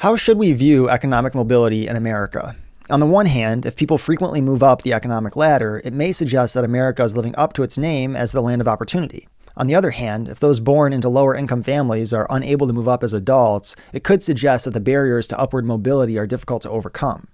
How should we view economic mobility in America? On the one hand, if people frequently move up the economic ladder, it may suggest that America is living up to its name as the land of opportunity. On the other hand, if those born into lower income families are unable to move up as adults, it could suggest that the barriers to upward mobility are difficult to overcome.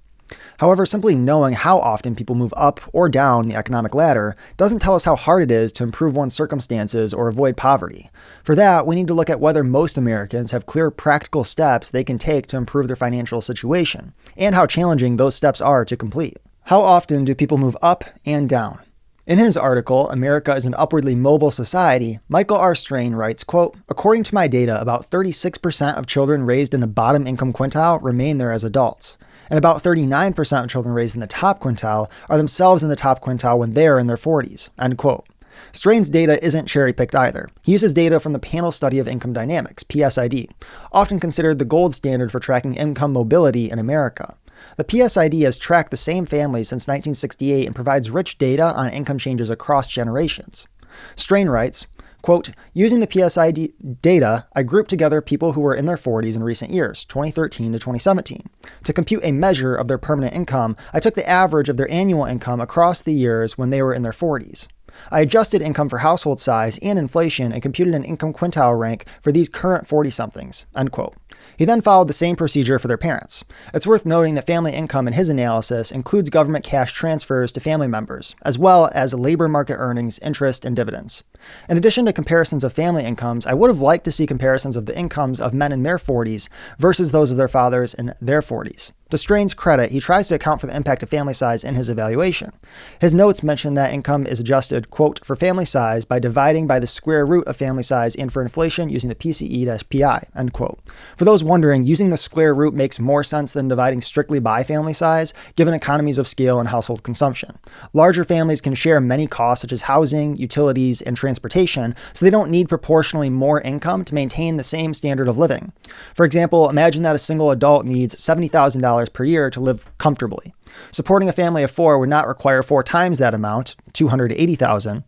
However, simply knowing how often people move up or down the economic ladder doesn't tell us how hard it is to improve one's circumstances or avoid poverty. For that, we need to look at whether most Americans have clear practical steps they can take to improve their financial situation, and how challenging those steps are to complete. How often do people move up and down? In his article, America is an Upwardly Mobile Society, Michael R. Strain writes, quote, "According to my data, about 36% of children raised in the bottom income quintile remain there as adults. And about 39% of children raised in the top quintile are themselves in the top quintile when they're in their 40s, end quote. Strain's data isn't cherry-picked either. He uses data from the Panel Study of Income Dynamics, PSID, often considered the gold standard for tracking income mobility in America. The PSID has tracked the same families since 1968 and provides rich data on income changes across generations. Strain writes, quote, "Using the PSID data, I grouped together people who were in their 40s in recent years, 2013 to 2017. To compute a measure of their permanent income, I took the average of their annual income across the years when they were in their 40s. I adjusted income for household size and inflation and computed an income quintile rank for these current 40-somethings, end quote. He then followed the same procedure for their parents. It's worth noting that family income in his analysis includes government cash transfers to family members, as well as labor market earnings, interest, and dividends. In addition to comparisons of family incomes, I would have liked to see comparisons of the incomes of men in their 40s versus those of their fathers in their 40s. To Strain's credit, he tries to account for the impact of family size in his evaluation. His notes mention that income is adjusted, quote, for family size by dividing by the square root of family size and for inflation using the PCE-PI, end quote. For those wondering, using the square root makes more sense than dividing strictly by family size, given economies of scale and household consumption. Larger families can share many costs such as housing, utilities, and transportation, so they don't need proportionally more income to maintain the same standard of living. For example, imagine that a single adult needs $70,000 per year to live comfortably. Supporting a family of 4 would not require 4 times that amount, $280,000,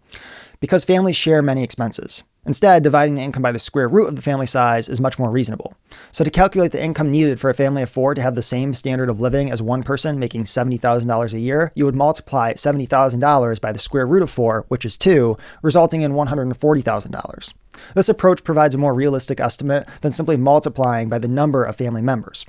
because families share many expenses. Instead, dividing the income by the square root of the family size is much more reasonable. So to calculate the income needed for a family of 4 to have the same standard of living as one person making $70,000 a year, you would multiply $70,000 by the square root of 4, which is 2, resulting in $140,000. This approach provides a more realistic estimate than simply multiplying by the number of family members.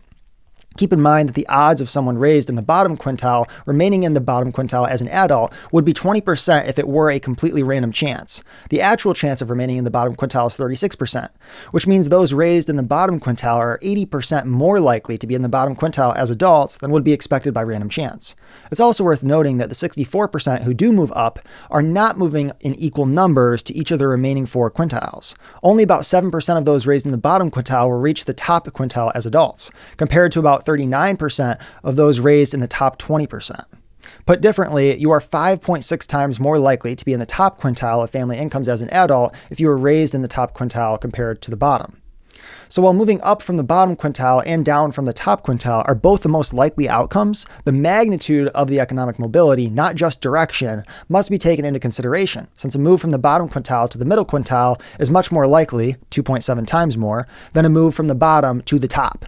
Keep in mind that the odds of someone raised in the bottom quintile remaining in the bottom quintile as an adult would be 20% if it were a completely random chance. The actual chance of remaining in the bottom quintile is 36%, which means those raised in the bottom quintile are 80% more likely to be in the bottom quintile as adults than would be expected by random chance. It's also worth noting that the 64% who do move up are not moving in equal numbers to each of the remaining 4 quintiles. Only about 7% of those raised in the bottom quintile will reach the top quintile as adults, compared to about 39% of those raised in the top 20%. Put differently, you are 5.6 times more likely to be in the top quintile of family incomes as an adult if you were raised in the top quintile compared to the bottom. So while moving up from the bottom quintile and down from the top quintile are both the most likely outcomes, the magnitude of the economic mobility, not just direction, must be taken into consideration, since a move from the bottom quintile to the middle quintile is much more likely, 2.7 times more, than a move from the bottom to the top.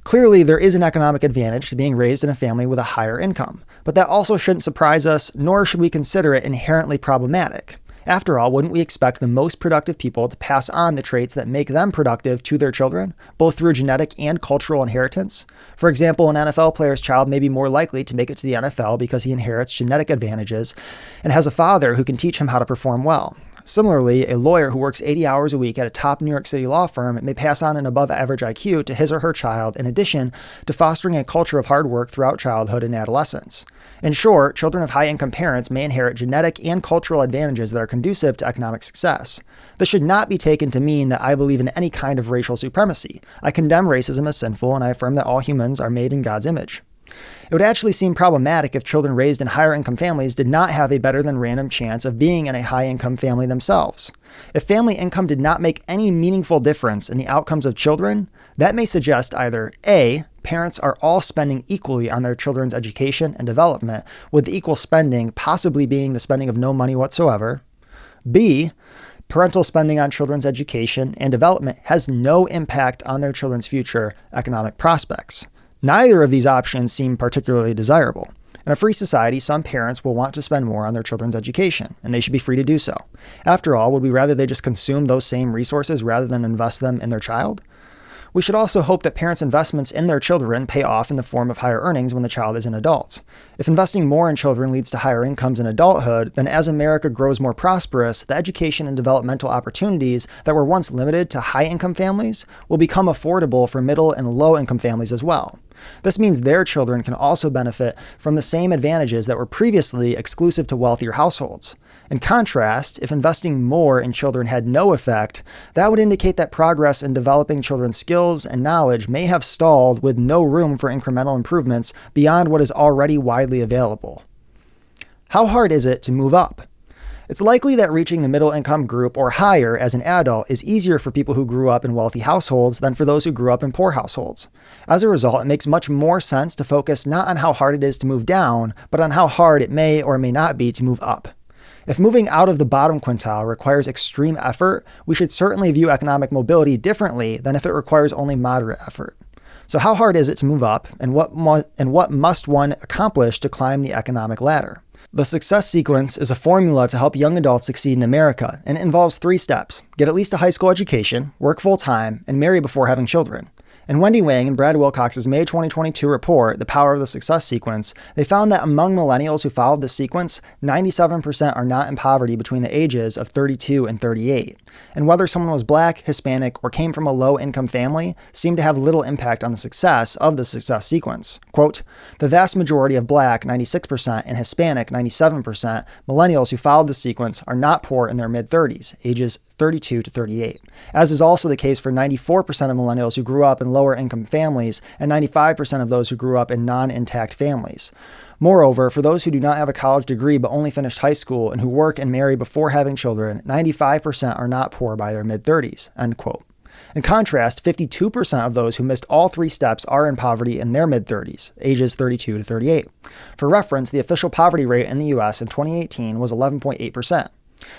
Clearly, there is an economic advantage to being raised in a family with a higher income, but that also shouldn't surprise us, nor should we consider it inherently problematic. After all, wouldn't we expect the most productive people to pass on the traits that make them productive to their children, both through genetic and cultural inheritance? For example, an NFL player's child may be more likely to make it to the NFL because he inherits genetic advantages and has a father who can teach him how to perform well. Similarly, a lawyer who works 80 hours a week at a top New York City law firm may pass on an above-average IQ to his or her child, in addition to fostering a culture of hard work throughout childhood and adolescence. In short, children of high-income parents may inherit genetic and cultural advantages that are conducive to economic success. This should not be taken to mean that I believe in any kind of racial supremacy. I condemn racism as sinful, and I affirm that all humans are made in God's image. It would actually seem problematic if children raised in higher income families did not have a better than random chance of being in a high income family themselves. If family income did not make any meaningful difference in the outcomes of children, that may suggest either A, parents are all spending equally on their children's education and development, with equal spending possibly being the spending of no money whatsoever. B, Parental spending on children's education and development has no impact on their children's future economic prospects. Neither of these options seem particularly desirable. In a free society, some parents will want to spend more on their children's education, and they should be free to do so. After all, would we rather they just consume those same resources rather than invest them in their child? We should also hope that parents' investments in their children pay off in the form of higher earnings when the child is an adult. If investing more in children leads to higher incomes in adulthood, then as America grows more prosperous, the education and developmental opportunities that were once limited to high-income families will become affordable for middle and low-income families as well. This means their children can also benefit from the same advantages that were previously exclusive to wealthier households. In contrast, if investing more in children had no effect, that would indicate that progress in developing children's skills and knowledge may have stalled with no room for incremental improvements beyond what is already widely available. How hard is it to move up? It's likely that reaching the middle income group or higher as an adult is easier for people who grew up in wealthy households than for those who grew up in poor households. As a result, it makes much more sense to focus not on how hard it is to move down, but on how hard it may or may not be to move up. If moving out of the bottom quintile requires extreme effort, we should certainly view economic mobility differently than if it requires only moderate effort. So how hard is it to move up, and what must one accomplish to climb the economic ladder? The success sequence is a formula to help young adults succeed in America, and it involves 3 steps: get at least a high school education, work full-time, and marry before having children. In Wendy, Wang, and Brad Wilcox's May 2022 report, The Power of the Success Sequence, they found that among millennials who followed this sequence, 97% are not in poverty between the ages of 32 and 38. And whether someone was Black, Hispanic, or came from a low-income family seemed to have little impact on the success of the success sequence. Quote, the vast majority of Black, 96%, and Hispanic, 97%, millennials who followed the sequence are not poor in their mid-30s, ages 32 to 38, as is also the case for 94% of millennials who grew up in lower income families and 95% of those who grew up in non-intact families. Moreover, for those who do not have a college degree but only finished high school and who work and marry before having children, 95% are not poor by their mid-30s, end quote. In contrast, 52% of those who missed all 3 steps are in poverty in their mid-30s, ages 32 to 38. For reference, the official poverty rate in the U.S. in 2018 was 11.8%.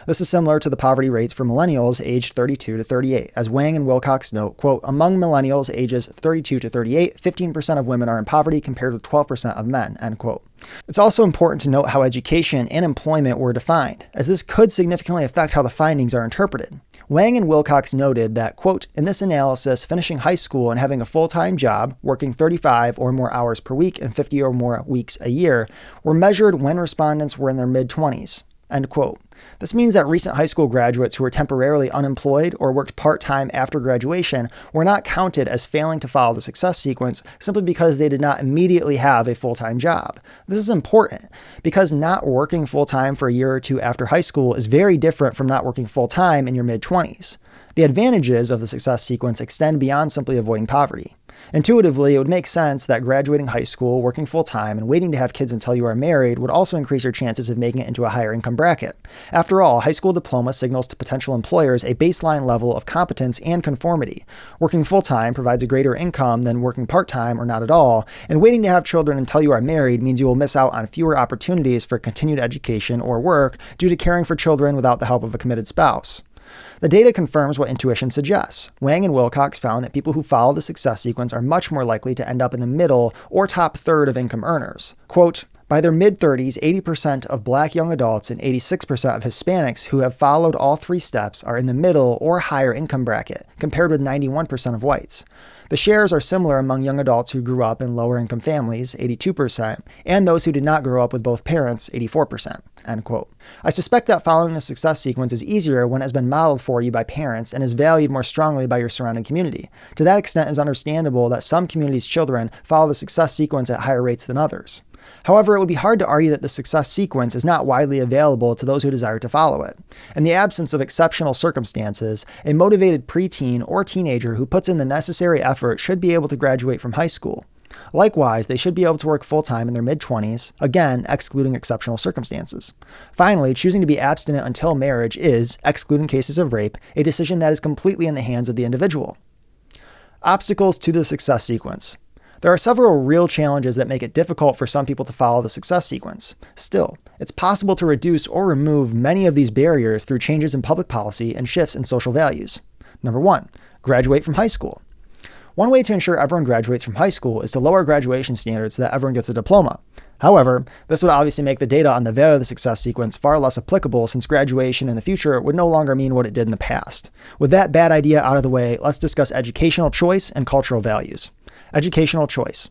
This is similar to the poverty rates for millennials aged 32 to 38. As Wang and Wilcox note, quote, among millennials ages 32 to 38, 15% of women are in poverty compared with 12% of men, end quote. It's also important to note how education and employment were defined, as this could significantly affect how the findings are interpreted. Wang and Wilcox noted that, quote, in this analysis, finishing high school and having a full-time job, working 35 or more hours per week and 50 or more weeks a year, were measured when respondents were in their mid-20s. End quote. This means that recent high school graduates who were temporarily unemployed or worked part-time after graduation were not counted as failing to follow the success sequence simply because they did not immediately have a full-time job. This is important because not working full-time for a year or 2 after high school is very different from not working full-time in your mid-20s. The advantages of the success sequence extend beyond simply avoiding poverty. Intuitively, it would make sense that graduating high school, working full-time, and waiting to have kids until you are married would also increase your chances of making it into a higher income bracket. After all, high school diploma signals to potential employers a baseline level of competence and conformity. Working full-time provides a greater income than working part-time or not at all, and waiting to have children until you are married means you will miss out on fewer opportunities for continued education or work due to caring for children without the help of a committed spouse. The data confirms what intuition suggests. Wang and Wilcox found that people who follow the success sequence are much more likely to end up in the middle or top third of income earners. Quote, by their mid-30s, 80% of Black young adults and 86% of Hispanics who have followed all 3 steps are in the middle or higher income bracket, compared with 91% of whites. The shares are similar among young adults who grew up in lower income families, 82%, and those who did not grow up with both parents, 84%, end quote. I suspect that following the success sequence is easier when it has been modeled for you by parents and is valued more strongly by your surrounding community. To that extent, it is understandable that some communities' children follow the success sequence at higher rates than others. However, it would be hard to argue that the success sequence is not widely available to those who desire to follow it. In the absence of exceptional circumstances, a motivated preteen or teenager who puts in the necessary effort should be able to graduate from high school. Likewise, they should be able to work full-time in their mid-20s, again, excluding exceptional circumstances. Finally, choosing to be abstinent until marriage is, excluding cases of rape, a decision that is completely in the hands of the individual. Obstacles to the success sequence. There are several real challenges that make it difficult for some people to follow the success sequence. Still, it's possible to reduce or remove many of these barriers through changes in public policy and shifts in social values. Number 1, graduate from high school. One way to ensure everyone graduates from high school is to lower graduation standards so that everyone gets a diploma. However, this would obviously make the data on the value of the success sequence far less applicable, since graduation in the future would no longer mean what it did in the past. With that bad idea out of the way, let's discuss educational choice and cultural values. Educational choice.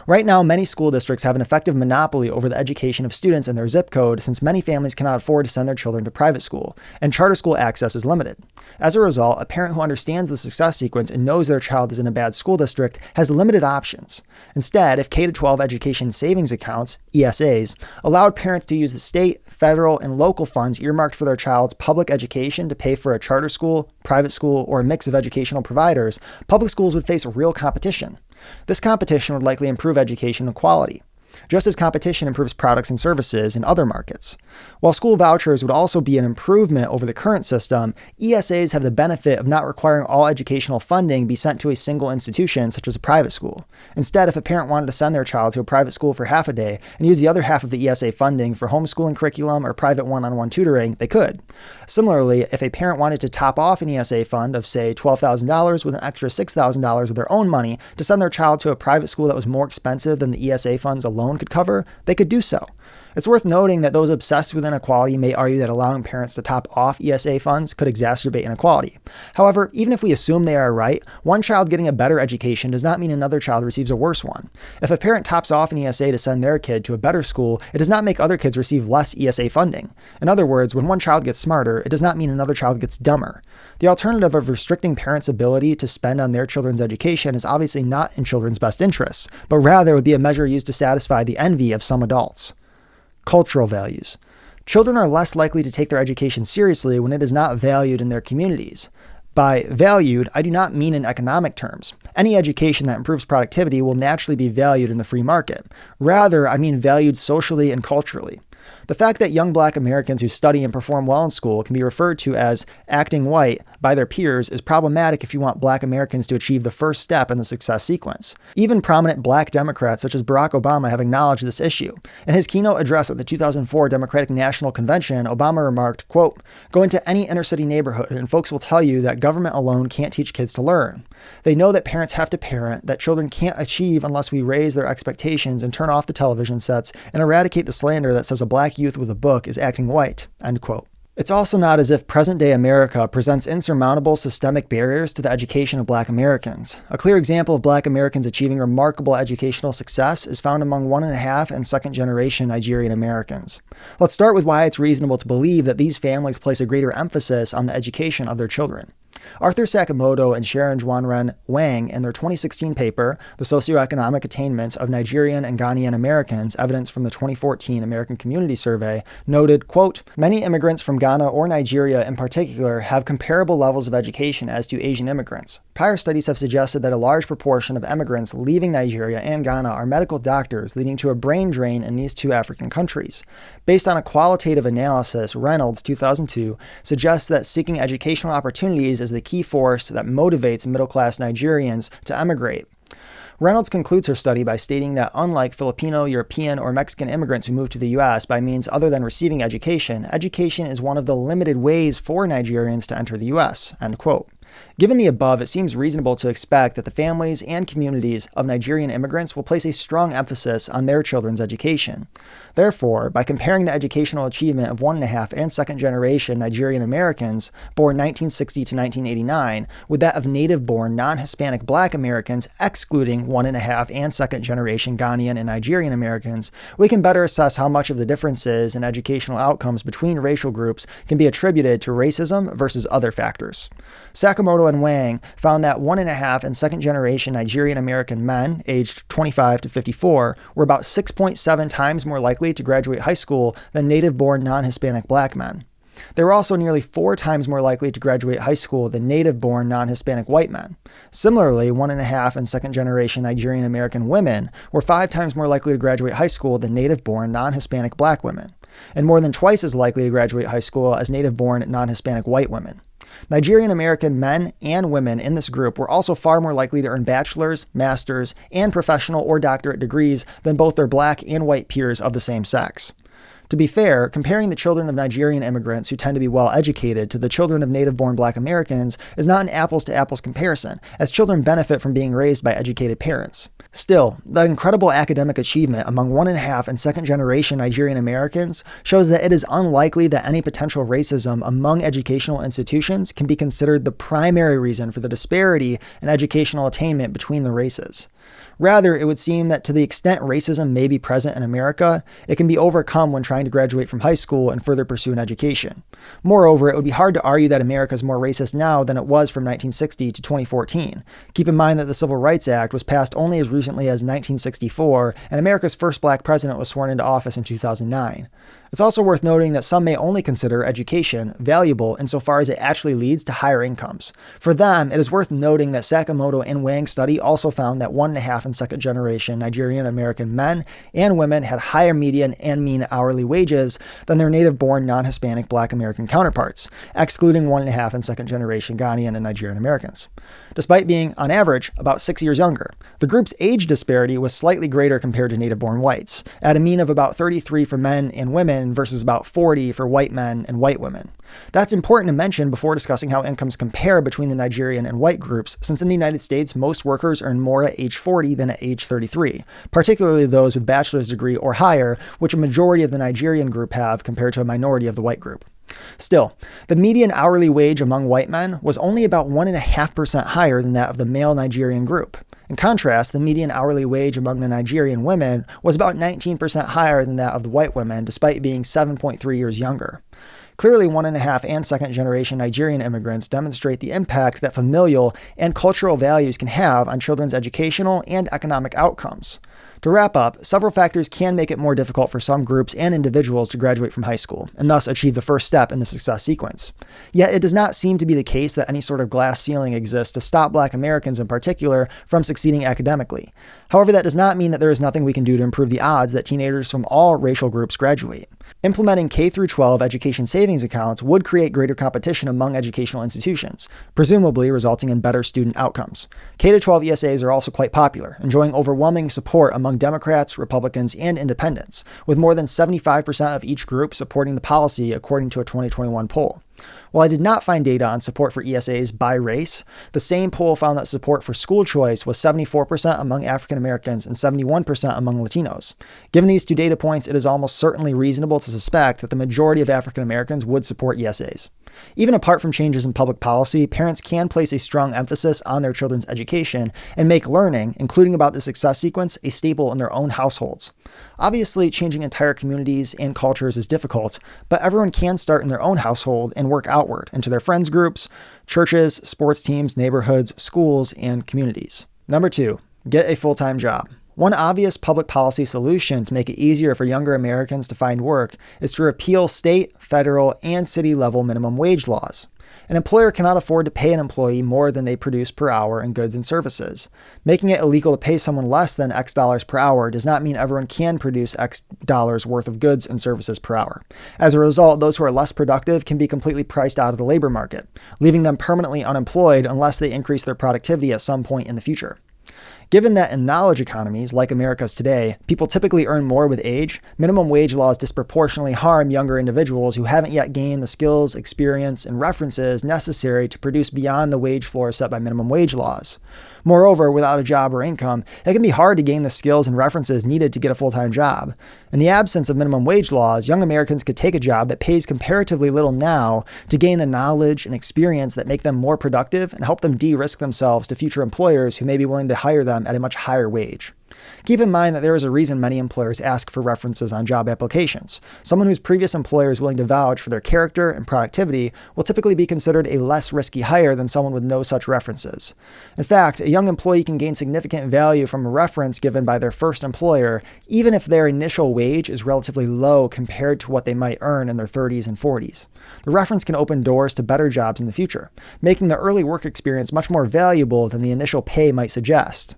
Right now, many school districts have an effective monopoly over the education of students in their zip code, since many families cannot afford to send their children to private school, and charter school access is limited. As a result, a parent who understands the success sequence and knows their child is in a bad school district has limited options. Instead, if K-12 education savings accounts, ESAs, allowed parents to use the state, federal, and local funds earmarked for their child's public education to pay for a charter school, private school, or a mix of educational providers, public schools would face real competition. This competition would likely improve education quality, just as competition improves products and services in other markets. While school vouchers would also be an improvement over the current system, ESAs have the benefit of not requiring all educational funding be sent to a single institution, such as a private school. Instead, if a parent wanted to send their child to a private school for half a day and use the other half of the ESA funding for homeschooling curriculum or private one-on-one tutoring, they could. Similarly, if a parent wanted to top off an ESA fund of, say, $12,000 with an extra $6,000 of their own money to send their child to a private school that was more expensive than the ESA funds alone could cover, they could do so. It's worth noting that those obsessed with inequality may argue that allowing parents to top off ESA funds could exacerbate inequality. However, even if we assume they are right, one child getting a better education does not mean another child receives a worse one. If a parent tops off an ESA to send their kid to a better school, it does not make other kids receive less ESA funding. In other words, when one child gets smarter, it does not mean another child gets dumber. The alternative of restricting parents' ability to spend on their children's education is obviously not in children's best interests, but rather would be a measure used to satisfy the envy of some adults. Cultural values. Children are less likely to take their education seriously when it is not valued in their communities. By valued, I do not mean in economic terms. Any education that improves productivity will naturally be valued in the free market. Rather, I mean valued socially and culturally. The fact that young Black Americans who study and perform well in school can be referred to as acting white by their peers is problematic if you want Black Americans to achieve the first step in the success sequence. Even prominent Black Democrats such as Barack Obama have acknowledged this issue. In his keynote address at the 2004 Democratic National Convention, Obama remarked, quote, "Go into any inner city neighborhood and folks will tell you that government alone can't teach kids to learn. They know that parents have to parent, that children can't achieve unless we raise their expectations and turn off the television sets and eradicate the slander that says a Black youth with a book is acting white," end quote. It's also not as if present-day America presents insurmountable systemic barriers to the education of Black Americans. A clear example of Black Americans achieving remarkable educational success is found among 1.5- and second-generation Nigerian Americans. Let's start with why it's reasonable to believe that these families place a greater emphasis on the education of their children. Arthur Sakamoto and Xuanren Wang, in their 2016 paper, The Socioeconomic Attainments of Nigerian and Ghanaian Americans, Evidence from the 2014 American Community Survey, noted, quote, "Many immigrants from Ghana or Nigeria in particular have comparable levels of education as do Asian immigrants. Prior studies have suggested that a large proportion of immigrants leaving Nigeria and Ghana are medical doctors, leading to a brain drain in these two African countries. Based on a qualitative analysis, Reynolds, 2002, suggests that seeking educational opportunities is the key force that motivates middle-class Nigerians to emigrate." Reynolds concludes her study by stating that unlike Filipino, European, or Mexican immigrants who move to the U.S. by means other than receiving education, education is one of the limited ways for Nigerians to enter the U.S., end quote. Given the above, it seems reasonable to expect that the families and communities of Nigerian immigrants will place a strong emphasis on their children's education. Therefore, by comparing the educational achievement of 1.5- and second-generation Nigerian Americans born 1960 to 1989 with that of native-born non-Hispanic Black Americans, excluding 1.5- and second-generation Ghanaian and Nigerian Americans, we can better assess how much of the differences in educational outcomes between racial groups can be attributed to racism versus other factors. Sakamoto and Wang found that 1.5- and second-generation Nigerian American men, aged 25 to 54, were about 6.7 times more likely to graduate high school than native-born non-Hispanic Black men. They were also nearly 4 times more likely to graduate high school than native-born non-Hispanic white men. Similarly, 1.5- and second-generation Nigerian American women were 5 times more likely to graduate high school than native-born non-Hispanic Black women, and more than twice as likely to graduate high school as native-born non-Hispanic white women. Nigerian American men and women in this group were also far more likely to earn bachelor's, master's, and professional or doctorate degrees than both their black and white peers of the same sex. To be fair, comparing the children of Nigerian immigrants who tend to be well educated to the children of native-born black Americans is not an apples-to-apples comparison, as children benefit from being raised by educated parents. Still, the incredible academic achievement among 1.5 and second-generation Nigerian Americans shows that it is unlikely that any potential racism among educational institutions can be considered the primary reason for the disparity in educational attainment between the races. Rather, it would seem that to the extent racism may be present in America, it can be overcome when trying to graduate from high school and further pursue an education. Moreover, it would be hard to argue that America is more racist now than it was from 1960 to 2014. Keep in mind that the Civil Rights Act was passed only as recently as 1964, and America's first black president was sworn into office in 2009. It's also worth noting that some may only consider education valuable insofar as it actually leads to higher incomes. For them, it is worth noting that Sakamoto and Wang study also found that 1.5 and second generation Nigerian American men and women had higher median and mean hourly wages than their native-born non-Hispanic black American counterparts, excluding 1.5 and second generation Ghanaian and Nigerian Americans. Despite being, on average, about 6 years younger, the group's age disparity was slightly greater compared to native-born whites, at a mean of about 33 for men and women versus about 40 for white men and white women. That's important to mention before discussing how incomes compare between the Nigerian and white groups, since in the United States, most workers earn more at age 40 than at age 33, particularly those with bachelor's degree or higher, which a majority of the Nigerian group have compared to a minority of the white group. Still, the median hourly wage among white men was only about 1.5% higher than that of the male Nigerian group. In contrast, the median hourly wage among the Nigerian women was about 19% higher than that of the white women, despite being 7.3 years younger. Clearly, 1.5 and second generation Nigerian immigrants demonstrate the impact that familial and cultural values can have on children's educational and economic outcomes. To wrap up, several factors can make it more difficult for some groups and individuals to graduate from high school, and thus achieve the first step in the success sequence. Yet it does not seem to be the case that any sort of glass ceiling exists to stop Black Americans in particular from succeeding academically. However, that does not mean that there is nothing we can do to improve the odds that teenagers from all racial groups graduate. Implementing K-12 education savings accounts would create greater competition among educational institutions, presumably resulting in better student outcomes. K-12 ESAs are also quite popular, enjoying overwhelming support among Democrats, Republicans, and independents, with more than 75% of each group supporting the policy according to a 2021 poll. While I did not find data on support for ESAs by race, the same poll found that support for school choice was 74% among African Americans and 71% among Latinos. Given these two data points, it is almost certainly reasonable to suspect that the majority of African Americans would support ESAs. Even apart from changes in public policy, parents can place a strong emphasis on their children's education and make learning, including about the success sequence, a staple in their own households. Obviously, changing entire communities and cultures is difficult, but everyone can start in their own household and work outward into their friends groups, churches, sports teams, neighborhoods, schools, and communities. Number 2, get a full-time job. One obvious public policy solution to make it easier for younger Americans to find work is to repeal state, federal, and city-level minimum wage laws. An employer cannot afford to pay an employee more than they produce per hour in goods and services. Making it illegal to pay someone less than X dollars per hour does not mean everyone can produce X dollars worth of goods and services per hour. As a result, those who are less productive can be completely priced out of the labor market, leaving them permanently unemployed unless they increase their productivity at some point in the future. Given that in knowledge economies, like America's today, people typically earn more with age, minimum wage laws disproportionately harm younger individuals who haven't yet gained the skills, experience, and references necessary to produce beyond the wage floor set by minimum wage laws. Moreover, without a job or income, it can be hard to gain the skills and references needed to get a full-time job. In the absence of minimum wage laws, young Americans could take a job that pays comparatively little now to gain the knowledge and experience that make them more productive and help them de-risk themselves to future employers who may be willing to hire them at a much higher wage. Keep in mind that there is a reason many employers ask for references on job applications. Someone whose previous employer is willing to vouch for their character and productivity will typically be considered a less risky hire than someone with no such references. In fact, a young employee can gain significant value from a reference given by their first employer, even if their initial wage is relatively low compared to what they might earn in their 30s and 40s. The reference can open doors to better jobs in the future, making the early work experience much more valuable than the initial pay might suggest.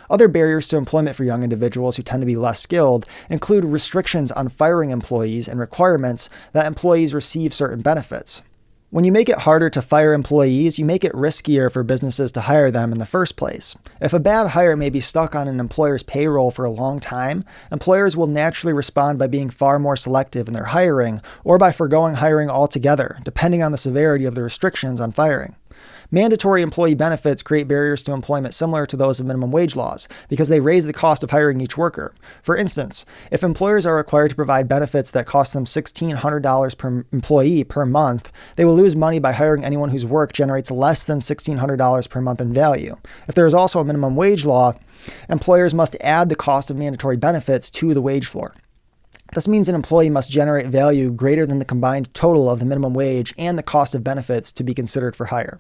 Other barriers to employment for young individuals who tend to be less skilled include restrictions on firing employees and requirements that employees receive certain benefits. When you make it harder to fire employees, you make it riskier for businesses to hire them in the first place. If a bad hire may be stuck on an employer's payroll for a long time, employers will naturally respond by being far more selective in their hiring or by foregoing hiring altogether, depending on the severity of the restrictions on firing. Mandatory employee benefits create barriers to employment similar to those of minimum wage laws because they raise the cost of hiring each worker. For instance, if employers are required to provide benefits that cost them $1,600 per employee per month, they will lose money by hiring anyone whose work generates less than $1,600 per month in value. If there is also a minimum wage law, employers must add the cost of mandatory benefits to the wage floor. This means an employee must generate value greater than the combined total of the minimum wage and the cost of benefits to be considered for hire.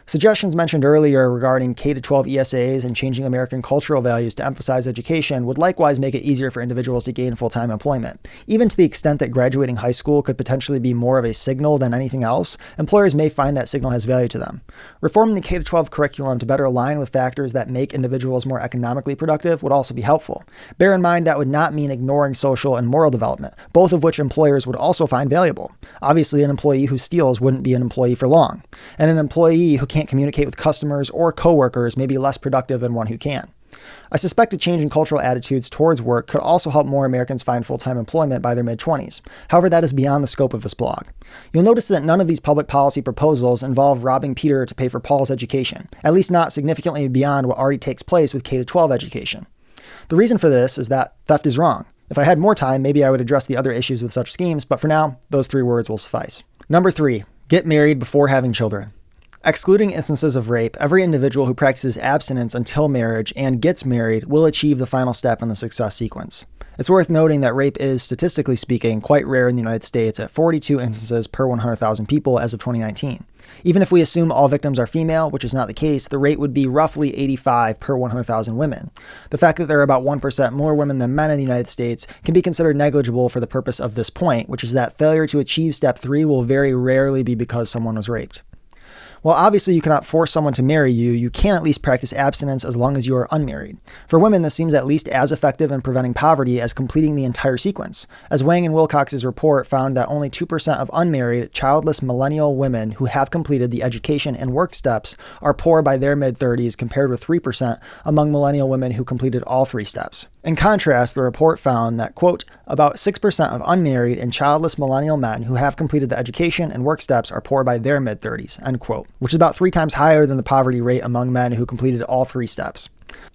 Suggestions mentioned earlier regarding K-12 ESAs and changing American cultural values to emphasize education would likewise make it easier for individuals to gain full-time employment. Even to the extent that graduating high school could potentially be more of a signal than anything else, employers may find that signal has value to them. Reforming the K-12 curriculum to better align with factors that make individuals more economically productive would also be helpful. Bear in mind that would not mean ignoring social and moral development, both of which employers would also find valuable. Obviously, an employee who steals wouldn't be an employee for long, and an employee who can't communicate with customers or coworkers may be less productive than one who can. I suspect a change in cultural attitudes towards work could also help more Americans find full-time employment by their mid-20s. However, that is beyond the scope of this blog. You'll notice that none of these public policy proposals involve robbing Peter to pay for Paul's education, at least not significantly beyond what already takes place with K-12 education. The reason for this is that theft is wrong. If I had more time, maybe I would address the other issues with such schemes, but for now, those 3 words will suffice. Number 3, get married before having children. Excluding instances of rape, every individual who practices abstinence until marriage and gets married will achieve the final step in the success sequence. It's worth noting that rape is, statistically speaking, quite rare in the United States at 42 instances per 100,000 people as of 2019. Even if we assume all victims are female, which is not the case, the rate would be roughly 85 per 100,000 women. The fact that there are about 1% more women than men in the United States can be considered negligible for the purpose of this point, which is that failure to achieve step 3 will very rarely be because someone was raped. While obviously you cannot force someone to marry you, you can at least practice abstinence as long as you are unmarried. For women, this seems at least as effective in preventing poverty as completing the entire sequence, as Wang and Wilcox's report found that only 2% of unmarried, childless millennial women who have completed the education and work steps are poor by their mid-30s compared with 3% among millennial women who completed all 3 steps. In contrast, the report found that, quote, about 6% of unmarried and childless millennial men who have completed the education and work steps are poor by their mid-30s, end quote, which is about 3 times higher than the poverty rate among men who completed all 3 steps.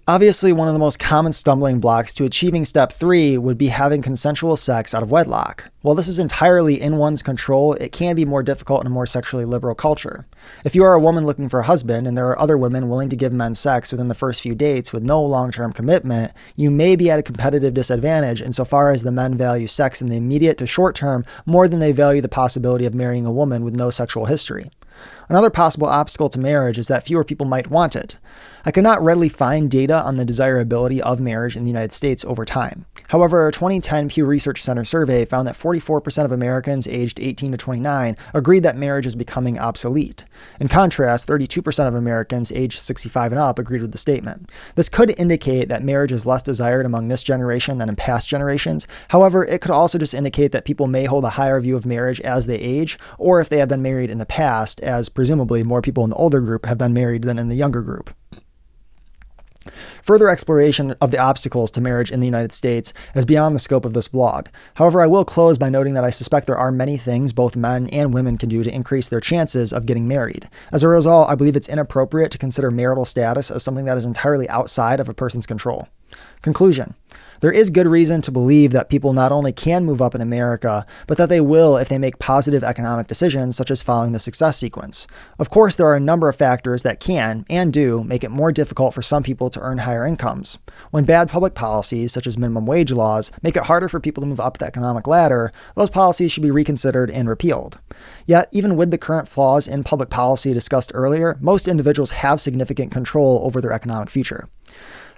Obviously, one of the most common stumbling blocks to achieving step 3 would be having consensual sex out of wedlock. While this is entirely in one's control, it can be more difficult in a more sexually liberal culture. If you are a woman looking for a husband and there are other women willing to give men sex within the first few dates with no long-term commitment, you may be at a competitive disadvantage insofar as the men value sex in the immediate to short term more than they value the possibility of marrying a woman with no sexual history. Another possible obstacle to marriage is that fewer people might want it. I could not readily find data on the desirability of marriage in the United States over time. However, a 2010 Pew Research Center survey found that 44% of Americans aged 18 to 29 agreed that marriage is becoming obsolete. In contrast, 32% of Americans aged 65 and up agreed with the statement. This could indicate that marriage is less desired among this generation than in past generations. However, it could also just indicate that people may hold a higher view of marriage as they age, or if they have been married in the past, as presumably more people in the older group have been married than in the younger group. Further exploration of the obstacles to marriage in the United States is beyond the scope of this blog. However, I will close by noting that I suspect there are many things both men and women can do to increase their chances of getting married. As a result, I believe it's inappropriate to consider marital status as something that is entirely outside of a person's control. Conclusion. There is good reason to believe that people not only can move up in America, but that they will if they make positive economic decisions, such as following the success sequence. Of course, there are a number of factors that can, and do, make it more difficult for some people to earn higher incomes. When bad public policies, such as minimum wage laws, make it harder for people to move up the economic ladder, those policies should be reconsidered and repealed. Yet, even with the current flaws in public policy discussed earlier, most individuals have significant control over their economic future.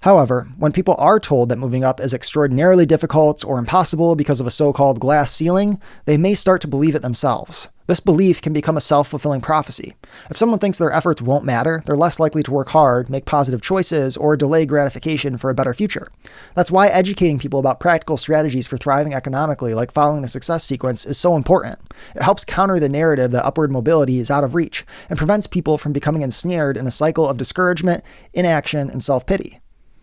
However, when people are told that moving up is extraordinarily difficult or impossible because of a so-called glass ceiling, they may start to believe it themselves. This belief can become a self-fulfilling prophecy. If someone thinks their efforts won't matter, they're less likely to work hard, make positive choices, or delay gratification for a better future. That's why educating people about practical strategies for thriving economically, like following the success sequence, is so important. It helps counter the narrative that upward mobility is out of reach and prevents people from becoming ensnared in a cycle of discouragement, inaction, and self-pity.